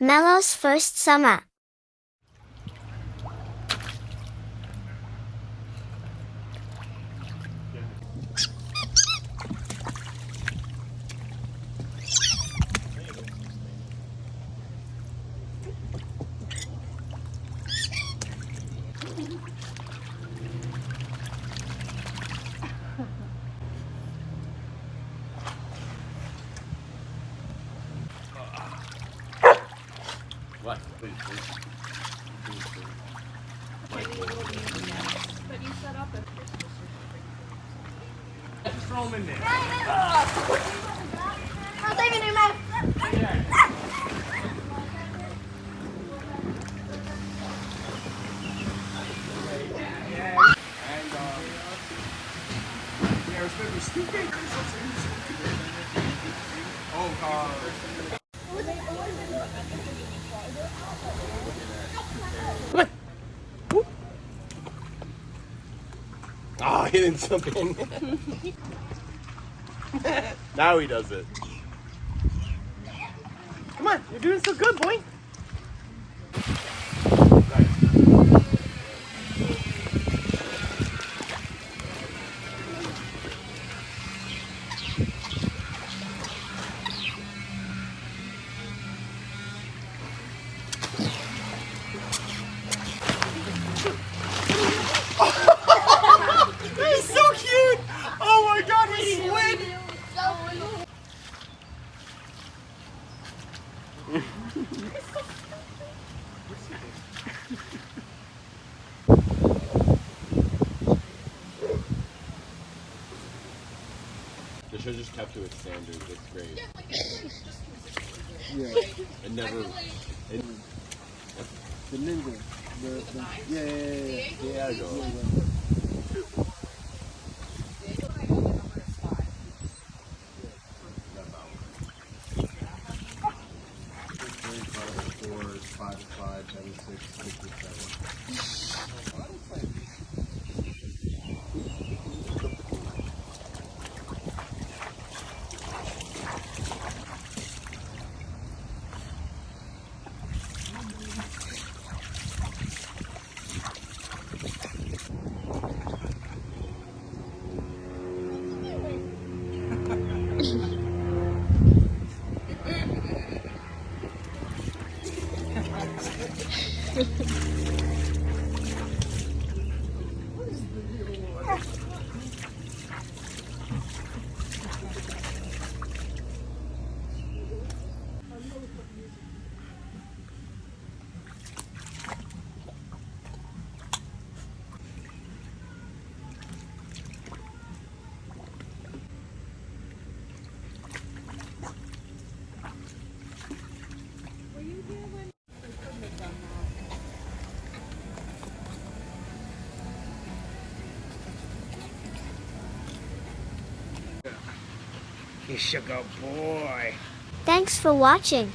Mello's first summer. What? Please, please. Please, please. But you set up a Just throw them in there. I'm saving you, man. Yeah, it's gonna be stupid. Oh, he didn't jump in. Now he does it. Come on, you're doing so good, boy. That is so cute! Oh my god, he slid! The show just kept to its standards. It's great. Yeah. It never. The ninja. Yeah. Yeah, I go. Five, 76, 57. You sugar boy. Thanks for watching.